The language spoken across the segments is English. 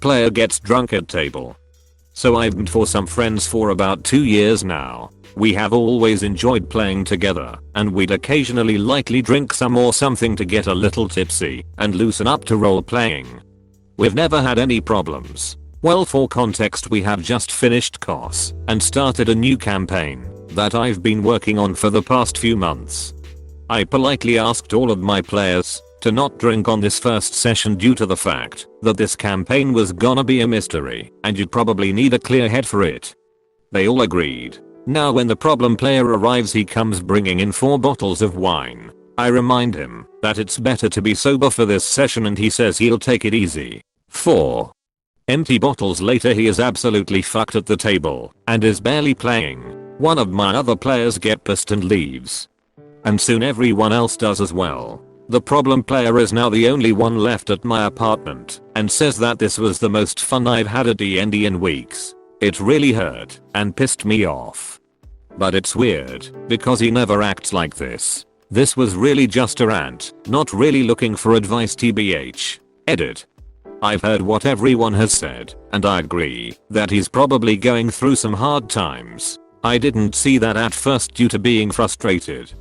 player gets drunk at table. So I've been for some friends for about 2 years now. We have always enjoyed playing together, and we'd occasionally lightly drink some or something to get a little tipsy and loosen up to role playing. We've never had any problems. Well, for context, we have just finished COS and started a new campaign that I've been working on for the past few months. I politely asked all of my players to not drink on this first session due to the fact that this campaign was gonna be a mystery and you'd probably need a clear head for it. They all agreed. Now when the problem player arrives, he comes bringing in 4 bottles of wine. I remind him that it's better to be sober for this session and he says he'll take it easy. 4 empty bottles later, he is absolutely fucked at the table and is barely playing. One of my other players gets pissed and leaves. And soon everyone else does as well. The problem player is now the only one left at my apartment and says that this was the most fun I've had at D&D in weeks. It really hurt and pissed me off. But it's weird because he never acts like this. This was really just a rant, not really looking for advice tbh. Edit. I've heard what everyone has said, and I agree that he's probably going through some hard times. I didn't see that at first due to being frustrated.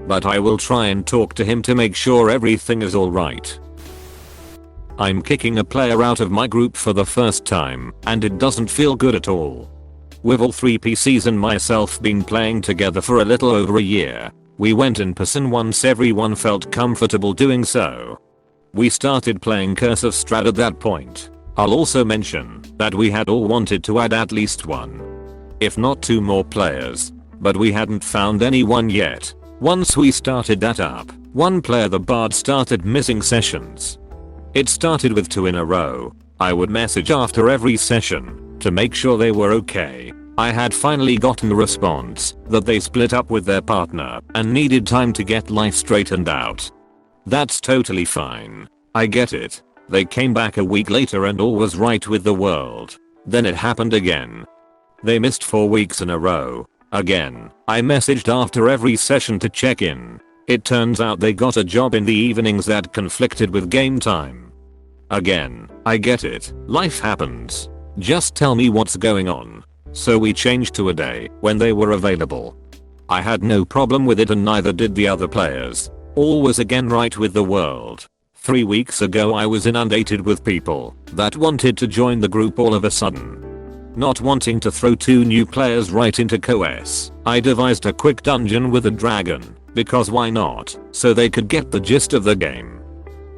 But I will try and talk to him to make sure everything is alright. I'm kicking a player out of my group for the first time, and it doesn't feel good at all. We've all 3 PCs and myself been playing together for a little over a year. We went in person once everyone felt comfortable doing so. We started playing Curse of Strahd at that point. I'll also mention that we had all wanted to add at least 1, if not 2 more players, but we hadn't found anyone yet. Once we started that up, one player, the bard, started missing sessions. It started with 2 in a row. I would message after every session to make sure they were okay. I had finally gotten a response that they split up with their partner and needed time to get life straightened out. That's totally fine. I get it. They came back a week later and all was right with the world. Then it happened again. They missed 4 weeks in a row. Again, I messaged after every session to check in. It turns out they got a job in the evenings that conflicted with game time. Again, I get it. Life happens. Just tell me what's going on. So we changed to a day when they were available. I had no problem with it and neither did the other players. All was again right with the world. 3 weeks ago I was inundated with people that wanted to join the group all of a sudden. Not wanting to throw 2 new players right into COS, I devised a quick dungeon with a dragon, because why not, so they could get the gist of the game.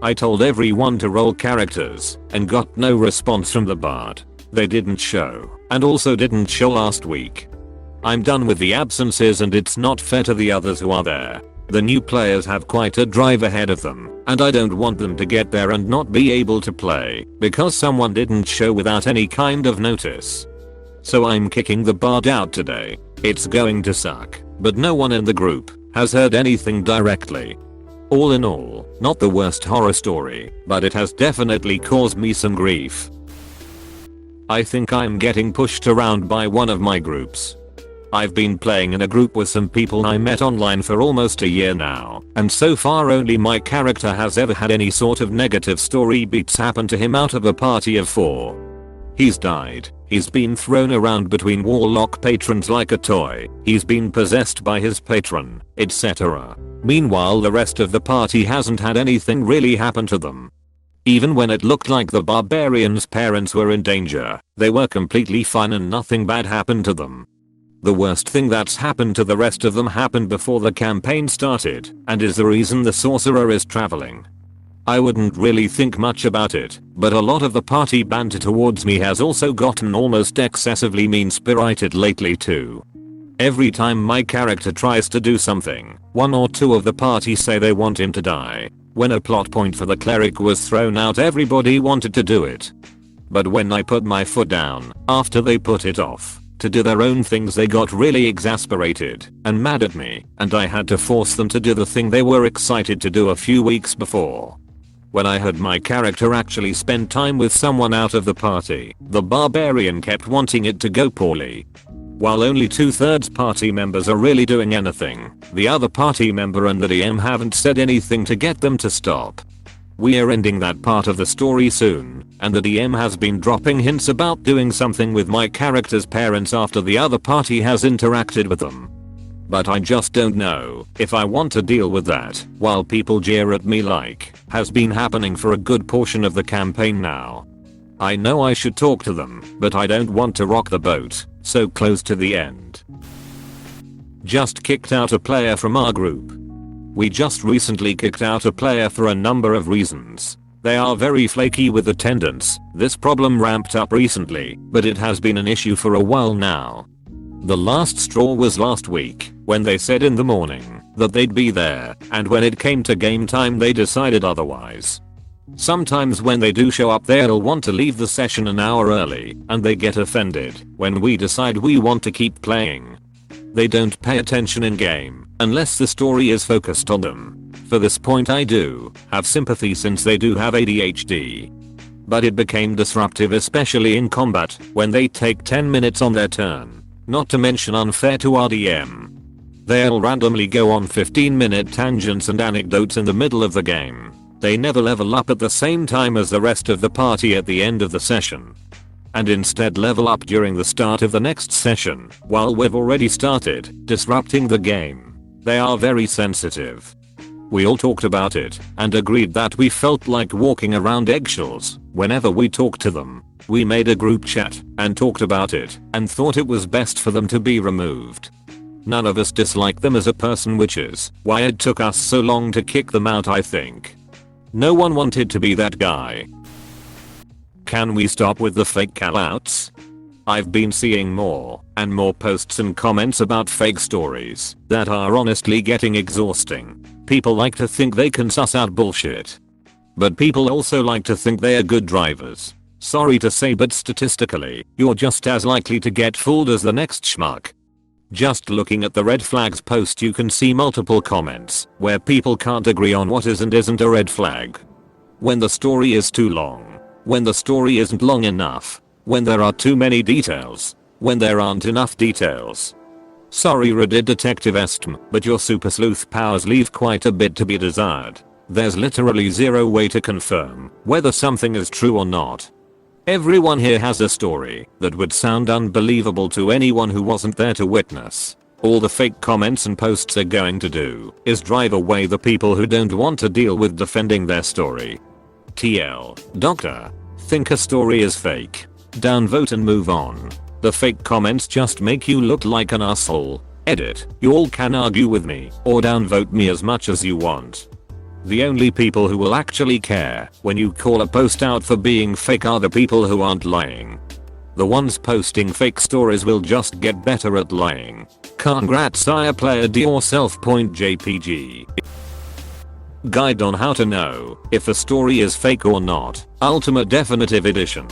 I told everyone to roll characters and got no response from the bard. They didn't show, and also didn't show last week. I'm done with the absences and it's not fair to the others who are there. The new players have quite a drive ahead of them, and I don't want them to get there and not be able to play because someone didn't show without any kind of notice. So I'm kicking the bard out today. It's going to suck, but no one in the group has heard anything directly. All in all, not the worst horror story, but it has definitely caused me some grief. I think I'm getting pushed around by one of my groups. I've been playing in a group with some people I met online for almost a year now, and so far only my character has ever had any sort of negative story beats happen to him out of a party of 4. He's died, he's been thrown around between warlock patrons like a toy, he's been possessed by his patron, etc. Meanwhile the rest of the party hasn't had anything really happen to them. Even when it looked like the barbarian's parents were in danger, they were completely fine and nothing bad happened to them. The worst thing that's happened to the rest of them happened before the campaign started, and is the reason the sorcerer is traveling. I wouldn't really think much about it, but a lot of the party banter towards me has also gotten almost excessively mean-spirited lately too. Every time my character tries to do something, 1 or 2 of the party say they want him to die. When a plot point for the cleric was thrown out, everybody wanted to do it. But when I put my foot down, after they put it off to do their own things, they got really exasperated and mad at me, and I had to force them to do the thing they were excited to do a few weeks before. When I heard my character actually spend time with someone out of the party, the barbarian kept wanting it to go poorly. While only 2/3 party members are really doing anything, the other party member and the DM haven't said anything to get them to stop. We're ending that part of the story soon, and the DM has been dropping hints about doing something with my character's parents after the other party has interacted with them. But I just don't know if I want to deal with that while people jeer at me like has been happening for a good portion of the campaign now. I know I should talk to them, but I don't want to rock the boat so close to the end. Just kicked out a player from our group. We just recently kicked out a player for a number of reasons. They are very flaky with attendance. This problem ramped up recently, but it has been an issue for a while now. The last straw was last week, when they said in the morning that they'd be there, and when it came to game time they decided otherwise. Sometimes when they do show up they'll want to leave the session an hour early, and they get offended when we decide we want to keep playing. They don't pay attention in game unless the story is focused on them. For this point I do have sympathy since they do have ADHD. But it became disruptive, especially in combat when they take 10 minutes on their turn, not to mention unfair to our DM. They'll randomly go on 15-minute tangents and anecdotes in the middle of the game. They never level up at the same time as the rest of the party at the end of the session. And instead level up during the start of the next session while we've already started, disrupting the game. They are very sensitive. We all talked about it and agreed that we felt like walking around eggshells whenever we talked to them. We made a group chat and talked about it and thought it was best for them to be removed. None of us dislike them as a person, which is why it took us so long to kick them out, I think. No one wanted to be that guy. Can we stop with the fake callouts? I've been seeing more and more posts and comments about fake stories that are honestly getting exhausting. People like to think they can suss out bullshit. But people also like to think they are good drivers. Sorry to say, but statistically, you're just as likely to get fooled as the next schmuck. Just looking at the red flags post you can see multiple comments where people can't agree on what is and isn't a red flag. When the story is too long. When the story isn't long enough. When there are too many details. When there aren't enough details. Sorry Reddit Detective Estm, but your super sleuth powers leave quite a bit to be desired. There's literally zero way to confirm whether something is true or not. Everyone here has a story that would sound unbelievable to anyone who wasn't there to witness. All the fake comments and posts are going to do is drive away the people who don't want to deal with defending their story. TL, Doctor, think a story is fake. Downvote and move on. The fake comments just make you look like an asshole. Edit, you all can argue with me or downvote me as much as you want. The only people who will actually care when you call a post out for being fake are the people who aren't lying. The ones posting fake stories will just get better at lying. Congrats sire player D yourself. JPG. Guide on how to know if a story is fake or not. Ultimate Definitive Edition.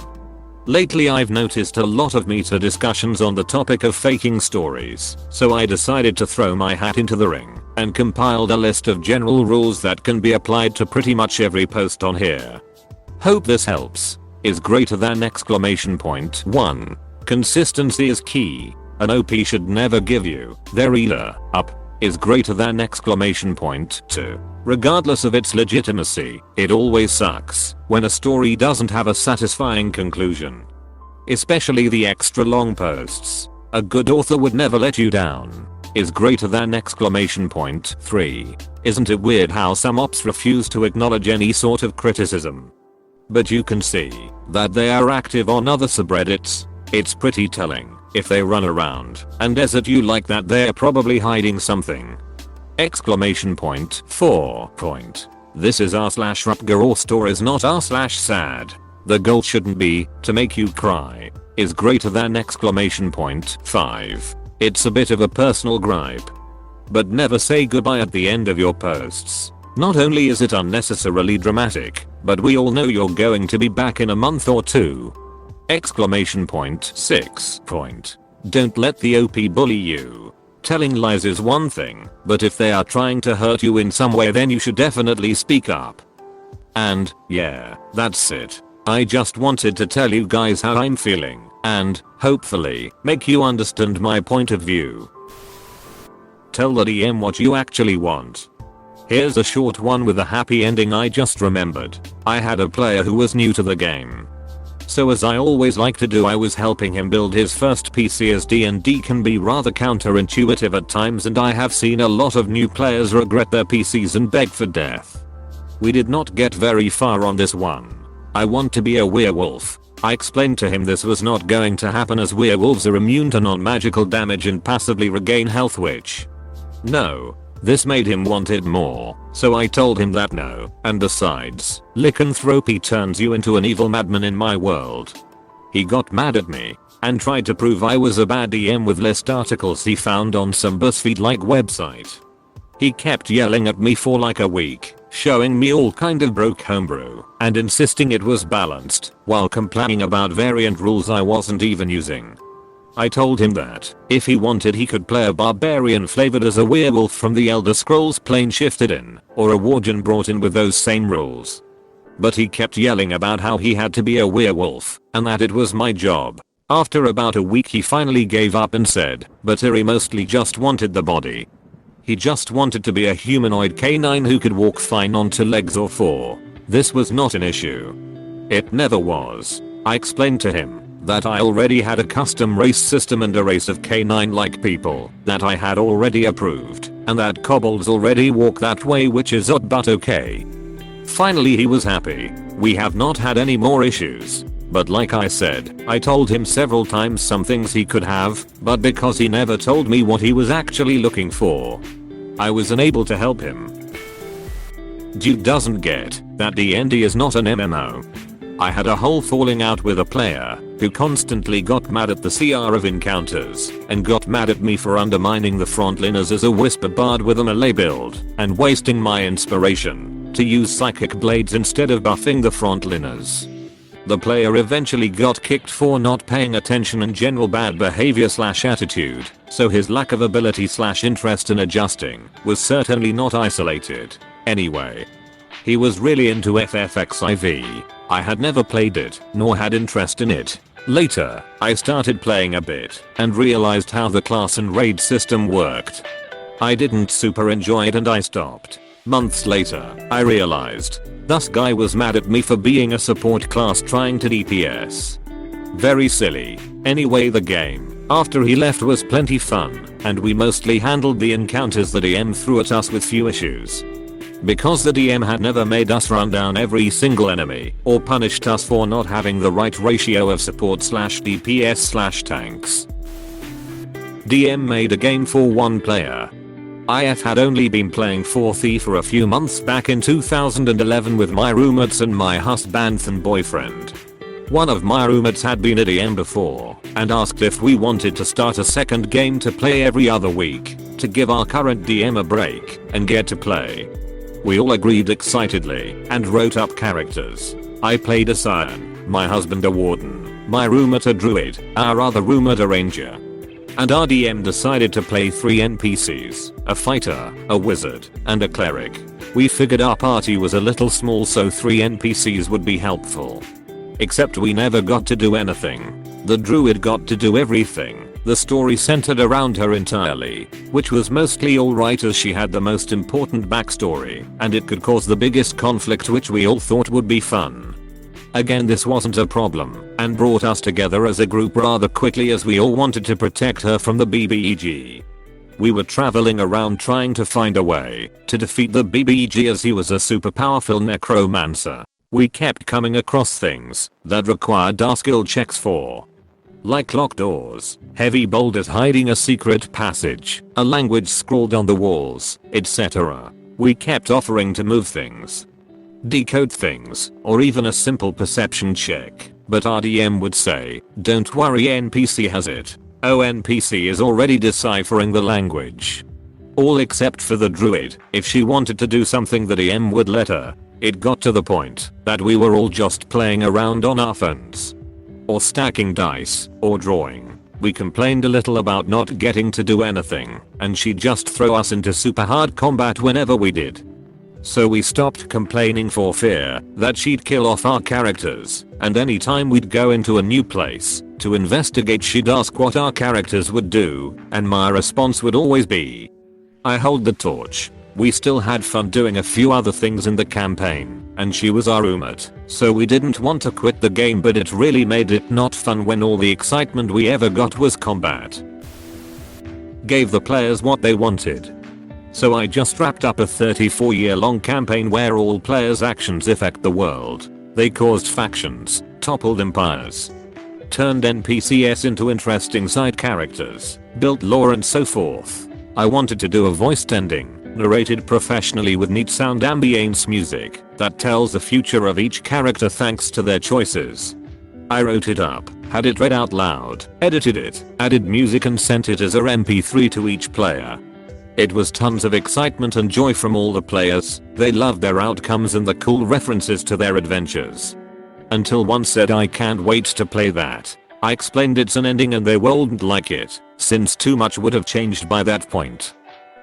Lately I've noticed a lot of meta discussions on the topic of faking stories, so I decided to throw my hat into the ring and compiled a list of general rules that can be applied to pretty much every post on here. Hope this helps. Is greater than exclamation point 1. Consistency is key. An OP should never give you their either up is greater than exclamation point 2. Regardless of its legitimacy, it always sucks when a story doesn't have a satisfying conclusion. Especially the extra long posts. A good author would never let you down. Is greater than exclamation point 3. Isn't it weird how some ops refuse to acknowledge any sort of criticism? But you can see that they are active on other subreddits. It's pretty telling. If they run around and desert you like that, they're probably hiding something. Exclamation point 4. This is r/Rupger or store is not r/sad. The goal shouldn't be to make you cry. Is greater than exclamation point 5. It's a bit of a personal gripe. But never say goodbye at the end of your posts. Not only is it unnecessarily dramatic, but we all know you're going to be back in a month or two. Exclamation point 6. Don't let the OP bully you. Telling lies is one thing, but if they are trying to hurt you in some way, then you should definitely speak up. And, yeah, that's it. I just wanted to tell you guys how I'm feeling, and, hopefully, make you understand my point of view. Tell the DM what you actually want. Here's a short one with a happy ending I just remembered. I had a player who was new to the game. So as I always like to do, I was helping him build his first PC, as D&D can be rather counterintuitive at times, and I have seen a lot of new players regret their PCs and beg for death. We did not get very far on this one. I want to be a werewolf. I explained to him this was not going to happen, as werewolves are immune to non-magical damage and passively regain health, which... no. This made him want it more, so I told him that no, and besides, lycanthropy turns you into an evil madman in my world. He got mad at me and tried to prove I was a bad DM with list articles he found on some BuzzFeed-like website. He kept yelling at me for like a week, showing me all kind of broke homebrew and insisting it was balanced, while complaining about variant rules I wasn't even using. I told him that if he wanted he could play a barbarian flavored as a werewolf from the Elder Scrolls plane shifted in, or a warden brought in with those same rules. But he kept yelling about how he had to be a werewolf and that it was my job. After about a week he finally gave up and said, but he mostly just wanted the body. He just wanted to be a humanoid canine who could walk fine on 2 legs or 4. This was not an issue. It never was. I explained to him that I already had a custom race system and a race of canine-like people that I had already approved, and that kobolds already walk that way, which is odd but okay. Finally he was happy. We have not had any more issues. But like I said, I told him several times some things he could have, but because he never told me what he was actually looking for, I was unable to help him. Dude doesn't get that D&D is not an MMO. I had a whole falling out with a player who constantly got mad at the CR of encounters and got mad at me for undermining the frontliners as a whisper bard with a melee build and wasting my inspiration to use psychic blades instead of buffing the frontliners. The player eventually got kicked for not paying attention and general bad behavior / attitude, so his lack of ability / interest in adjusting was certainly not isolated. Anyway, he was really into FFXIV. I had never played it, nor had interest in it. Later, I started playing a bit and realized how the class and raid system worked. I didn't super enjoy it and I stopped. Months later, I realized this guy was mad at me for being a support class trying to DPS. Very silly. Anyway, the game after he left was plenty fun, and we mostly handled the encounters the DM threw at us with few issues. Because the DM had never made us run down every single enemy or punished us for not having the right ratio of support / DPS / tanks. DM made a game for 1 player. IF had only been playing 4th for a few months back in 2011 with my roommates and my husband and boyfriend. One of my roommates had been a DM before and asked if we wanted to start a second game to play every other week to give our current DM a break and get to play. We all agreed excitedly and wrote up characters. I played a scion, my husband a warden, my roommate a druid, our other roommate a ranger. And our DM decided to play 3 NPCs, a fighter, a wizard, and a cleric. We figured our party was a little small, so 3 NPCs would be helpful. Except we never got to do anything. The druid got to do everything. The story centered around her entirely, which was mostly alright as she had the most important backstory, and it could cause the biggest conflict, which we all thought would be fun. Again, this wasn't a problem and brought us together as a group rather quickly as we all wanted to protect her from the BBEG. We were traveling around trying to find a way to defeat the BBEG as he was a super powerful necromancer. We kept coming across things that required our skill checks for, like locked doors, heavy boulders hiding a secret passage, a language scrawled on the walls, etc. We kept offering to move things, decode things, or even a simple perception check, but our DM would say, "Don't worry, NPC has it. Oh, NPC is already deciphering the language." All except for the druid. If she wanted to do something, the DM would let her. It got to the point that we were all just playing around on our phones, or stacking dice, or drawing. We complained a little about not getting to do anything, and she'd just throw us into super hard combat whenever we did. So we stopped complaining for fear that she'd kill off our characters, and anytime we'd go into a new place to investigate, she'd ask what our characters would do, and my response would always be, "I hold the torch." We still had fun doing a few other things in the campaign, and she was our roommate, so we didn't want to quit the game, but it really made it not fun when all the excitement we ever got was combat. Gave the players what they wanted. So I just wrapped up a 34-year-long campaign where all players' actions affect the world. They caused factions, toppled empires, turned NPCs into interesting side characters, built lore and so forth. I wanted to do a voiced ending, narrated professionally with neat sound ambience music that tells the future of each character thanks to their choices. I wrote it up, had it read out loud, edited it, added music and sent it as a MP3 to each player. It was tons of excitement and joy from all the players. They loved their outcomes and the cool references to their adventures. Until one said, "I can't wait to play that." I explained it's an ending and they wouldn't like it, since too much would have changed by that point.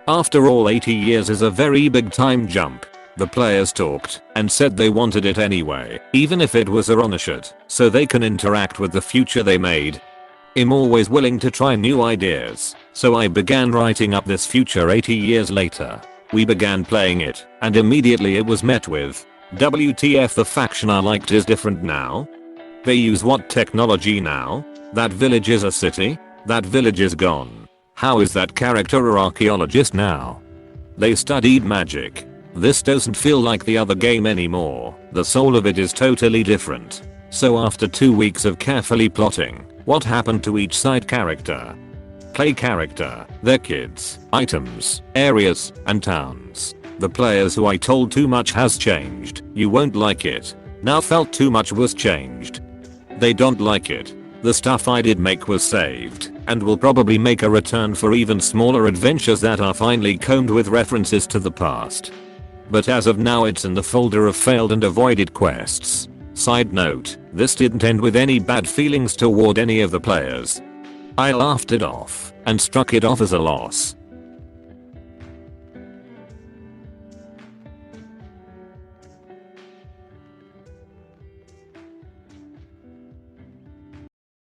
After all, 80 years is a very big time jump. The players talked and said they wanted it anyway, even if it was a one-shot, so they can interact with the future they made. I'm always willing to try new ideas, so I began writing up this future 80 years later. We began playing it, and immediately it was met with, "WTF, the faction I liked is different now? They use what technology now? That village is a city? That village is gone. How is that character an archaeologist now? They studied magic. This doesn't feel like the other game anymore. The soul of it is totally different." So after 2 weeks of carefully plotting what happened to each side character, play character, their kids, items, areas, and towns, the players who I told too much has changed. You won't like it. Now felt too much was changed. They don't like it. The stuff I did make was saved, and will probably make a return for even smaller adventures that are finely combed with references to the past. But as of now it's in the folder of failed and avoided quests. Side note, this didn't end with any bad feelings toward any of the players. I laughed it off and struck it off as a loss.